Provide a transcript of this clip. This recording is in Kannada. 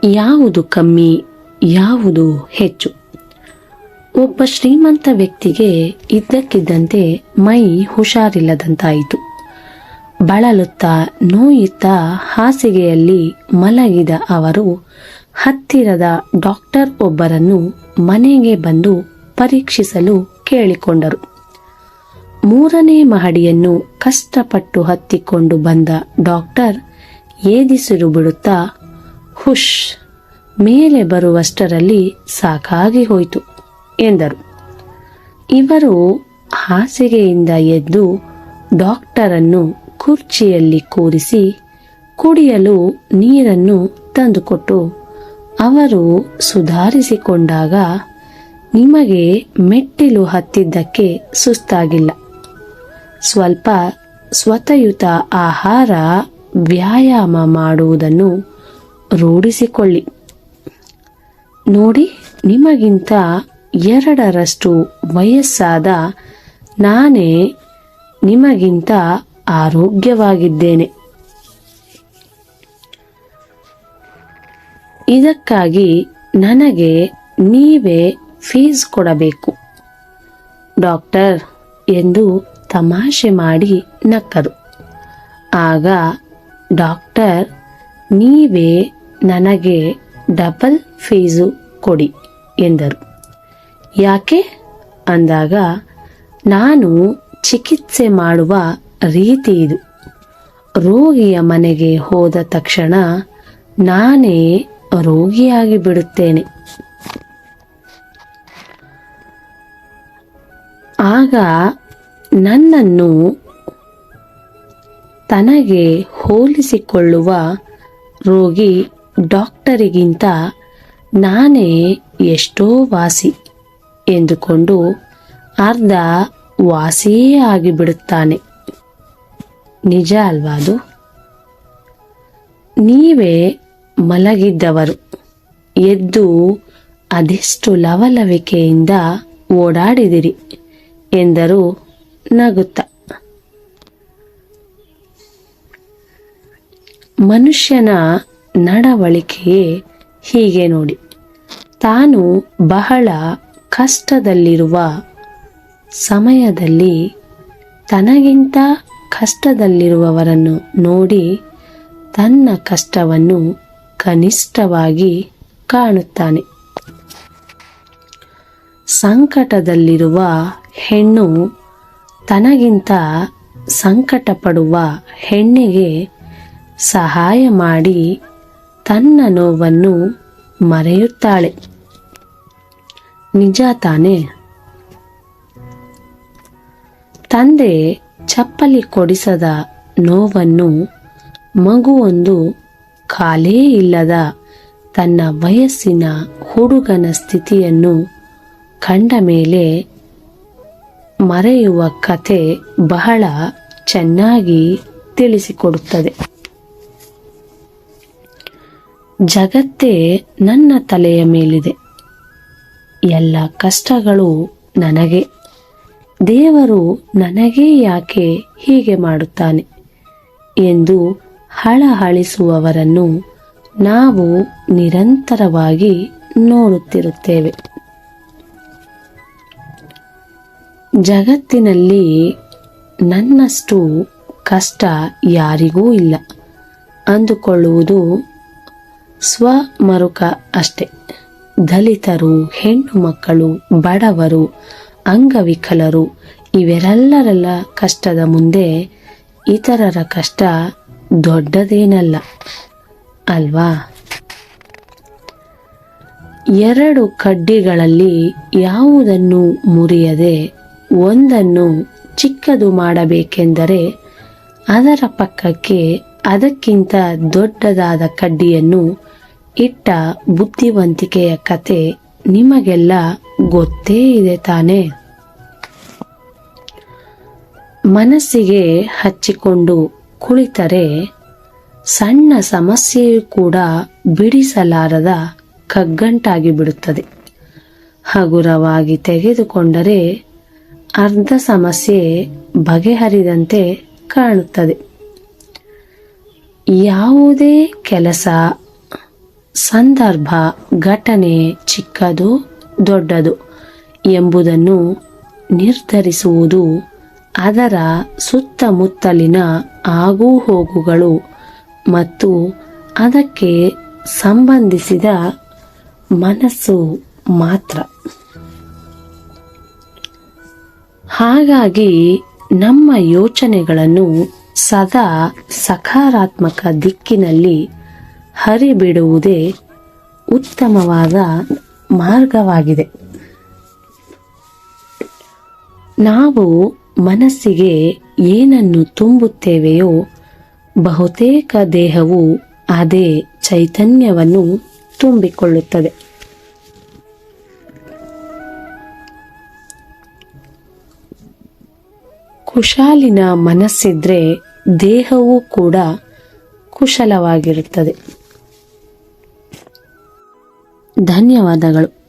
ಯಾವುದು ಕಮ್ಮಿ, ಯಾವುದು ಹೆಚ್ಚು? ಒಬ್ಬ ಶ್ರೀಮಂತ ವ್ಯಕ್ತಿಗೆ ಇದ್ದಕ್ಕಿದ್ದಂತೆ ಮೈ ಹುಷಾರಿಲ್ಲದಂತಾಯಿತು. ಬಳಲುತ್ತಾ ನೋಯುತ್ತಾ ಹಾಸಿಗೆಯಲ್ಲಿ ಮಲಗಿದ ಅವರು ಹತ್ತಿರದ ಡಾಕ್ಟರ್ ಒಬ್ಬರನ್ನು ಮನೆಗೆ ಬಂದು ಪರೀಕ್ಷಿಸಲು ಕೇಳಿಕೊಂಡರು. 3ನೇ ಮಹಡಿಯನ್ನು ಕಷ್ಟಪಟ್ಟು ಹತ್ತಿಕೊಂಡು ಬಂದ ಡಾಕ್ಟರ್ ಏದಿಸಿರು ಬಿಡುತ್ತಾ, ಹುಷ್, ಮೇಲೆ ಬರುವಷ್ಟರಲ್ಲಿ ಸಾಕಾಗಿ ಹೋಯಿತು ಎಂದರು. ಇವರು ಹಾಸಿಗೆಯಿಂದ ಎದ್ದು ಡಾಕ್ಟರನ್ನು ಕುರ್ಚಿಯಲ್ಲಿ ಕೂರಿಸಿ ಕುಡಿಯಲು ನೀರನ್ನು ತಂದುಕೊಟ್ಟು ಅವರು ಸುಧಾರಿಸಿಕೊಂಡಾಗ, ನಿಮಗೆ ಮೆಟ್ಟಿಲು ಹತ್ತಿದ್ದಕ್ಕೆ ಸುಸ್ತಾಗಿಲ್ಲ, ಸ್ವಲ್ಪ ಸ್ವತಯುತ ಆಹಾರ ವ್ಯಾಯಾಮ ಮಾಡುವುದನ್ನು ರೂಢಿಸಿಕೊಳ್ಳಿ. ನೋಡಿ, ನಿಮಗಿಂತ 2ರಷ್ಟು ವಯಸ್ಸಾದ ನಾನೇ ನಿಮಗಿಂತ ಆರೋಗ್ಯವಾಗಿದ್ದೇನೆ. ಇದಕ್ಕಾಗಿ ನನಗೆ ನೀವೇ ಫೀಸ್ ಕೊಡಬೇಕು ಡಾಕ್ಟರ್ ಎಂದು ತಮಾಷೆ ಮಾಡಿ ನಕ್ಕರು. ಆಗ ಡಾಕ್ಟರ್, ನೀವೇ ನನಗೆ ಡಬಲ್ ಫೀಸು ಕೊಡಿ ಎಂದರು. ಯಾಕೆ ಅಂದಾಗ, ನಾನು ಚಿಕಿತ್ಸೆ ಮಾಡುವ ರೀತಿ ಇದು. ರೋಗಿಯ ಮನೆಗೆ ಹೋದ ತಕ್ಷಣ ನಾನೇ ರೋಗಿಯಾಗಿ ಬಿಡುತ್ತೇನೆ. ಆಗ ನನ್ನನ್ನು ತನಗೆ ಹೋಲಿಸಿಕೊಳ್ಳುವ ರೋಗಿ ಡಾಕ್ಟರಿಗಿಂತ ನಾನೇ ಎಷ್ಟೋ ವಾಸಿ ಎಂದುಕೊಂಡು ಅರ್ಧ ವಾಸಿಯೇ ಆಗಿಬಿಡುತ್ತಾನೆ. ನಿಜ ಅಲ್ವಾ ಅದು? ನೀವೇ ಮಲಗಿದ್ದವರು ಎದ್ದು ಅದೆಷ್ಟು ಲವಲವಿಕೆಯಿಂದ ಓಡಾಡಿದಿರಿ ಎಂದರು ನಗುತ್ತ. ಮನುಷ್ಯನ ನಡವಳಿಕೆಯೇ ಹೀಗೆ ನೋಡಿ. ತಾನು ಬಹಳ ಕಷ್ಟದಲ್ಲಿರುವ ಸಮಯದಲ್ಲಿ ತನಗಿಂತ ಕಷ್ಟದಲ್ಲಿರುವವರನ್ನು ನೋಡಿ ತನ್ನ ಕಷ್ಟವನ್ನು ಕನಿಷ್ಠವಾಗಿ ಕಾಣುತ್ತಾನೆ. ಸಂಕಟದಲ್ಲಿರುವ ಹೆಣ್ಣು ತನಗಿಂತ ಸಂಕಟ ಪಡುವ ಹೆಣ್ಣಿಗೆ ಸಹಾಯ ಮಾಡಿ ತನ್ನ ನೋವನ್ನು ಮರೆಯುತ್ತಾಳೆ. ನಿಜ ತಾನೇ? ತಂದೆ ಚಪ್ಪಲಿ ಕೊಡಿಸದ ನೋವನ್ನು ಮಗುವೊಂದು ಕಾಲೇ ಇಲ್ಲದ ತನ್ನ ವಯಸ್ಸಿನ ಹುಡುಗನ ಸ್ಥಿತಿಯನ್ನು ಕಂಡ ಮೇಲೆ ಮರೆಯುವ ಕಥೆ ಬಹಳ ಚೆನ್ನಾಗಿ ತಿಳಿಸಿಕೊಡುತ್ತದೆ. ಜಗತ್ತೇ ನನ್ನ ತಲೆಯ ಮೇಲಿದೆ, ಎಲ್ಲ ಕಷ್ಟಗಳು ನನಗೆ, ದೇವರು ನನಗೇ ಯಾಕೆ ಹೀಗೆ ಮಾಡುತ್ತಾನೆ ಎಂದು ಹಳಹಳಿಸುವವರನ್ನು ನಾವು ನಿರಂತರವಾಗಿ ನೋಡುತ್ತಿರುತ್ತೇವೆ. ಜಗತ್ತಿನಲ್ಲಿ ನನ್ನಷ್ಟು ಕಷ್ಟ ಯಾರಿಗೂ ಇಲ್ಲ ಅಂದುಕೊಳ್ಳುವುದು ಸ್ವಮರುಕ ಅಷ್ಟೆ. ದಲಿತರು, ಹೆಣ್ಣು ಮಕ್ಕಳು, ಬಡವರು, ಅಂಗವಿಕಲರು ಇವರೆಲ್ಲರ ಕಷ್ಟದ ಮುಂದೆ ಇತರರ ಕಷ್ಟ ದೊಡ್ಡದೇನಲ್ಲ ಅಲ್ವಾ? 2 ಕಡ್ಡಿಗಳಲ್ಲಿ ಯಾವುದನ್ನು ಮುರಿಯದೆ ಒಂದನ್ನು ಚಿಕ್ಕದು ಮಾಡಬೇಕೆಂದರೆ ಅದರ ಪಕ್ಕಕ್ಕೆ ಅದಕ್ಕಿಂತ ದೊಡ್ಡದಾದ ಕಡ್ಡಿಯನ್ನು ಇಟ್ಟ ಬುದ್ಧಿವಂತಿಕೆಯ ಕತೆ ನಿಮಗೆಲ್ಲ ಗೊತ್ತೇ ಇದೆ ತಾನೇ? ಮನಸ್ಸಿಗೆ ಹಚ್ಚಿಕೊಂಡು ಕುಳಿತರೆ ಸಣ್ಣ ಸಮಸ್ಯೆಯೂ ಕೂಡ ಬಿಡಿಸಲಾರದ ಕಗ್ಗಂಟಾಗಿ ಬಿಡುತ್ತದೆ. ಹಗುರವಾಗಿ ತೆಗೆದುಕೊಂಡರೆ ಅರ್ಧ ಸಮಸ್ಯೆ ಬಗೆಹರಿದಂತೆ ಕಾಣುತ್ತದೆ. ಯಾವುದೇ ಕೆಲಸ ಸಂದರ್ಭ ಘಟನೆ ಚಿಕ್ಕದು ದೊಡ್ಡದು ಎಂಬುದನ್ನು ನಿರ್ಧರಿಸುವುದು ಅದರ ಸುತ್ತಮುತ್ತಲಿನ ಆಗುಹೋಗುಗಳು ಮತ್ತು ಅದಕ್ಕೆ ಸಂಬಂಧಿಸಿದ ಮನಸ್ಸು ಮಾತ್ರ. ಹಾಗಾಗಿ ನಮ್ಮ ಯೋಚನೆಗಳನ್ನು ಸದಾ ಸಕಾರಾತ್ಮಕ ದಿಕ್ಕಿನಲ್ಲಿ ಹರಿಬಿಡುವುದೇ ಉತ್ತಮವಾದ ಮಾರ್ಗವಾಗಿದೆ. ನಾವು ಮನಸ್ಸಿಗೆ ಏನನ್ನು ತುಂಬುತ್ತೇವೆಯೋ ಬಹುತೇಕ ದೇಹವು ಅದೇ ಚೈತನ್ಯವನ್ನು ತುಂಬಿಕೊಳ್ಳುತ್ತದೆ. ಕುಶಾಲಿನ ಮನಸ್ಸಿದ್ರೆ ದೇಹವೂ ಕೂಡ ಕುಶಲವಾಗಿರುತ್ತದೆ. ಧನ್ಯವಾದಗಳು.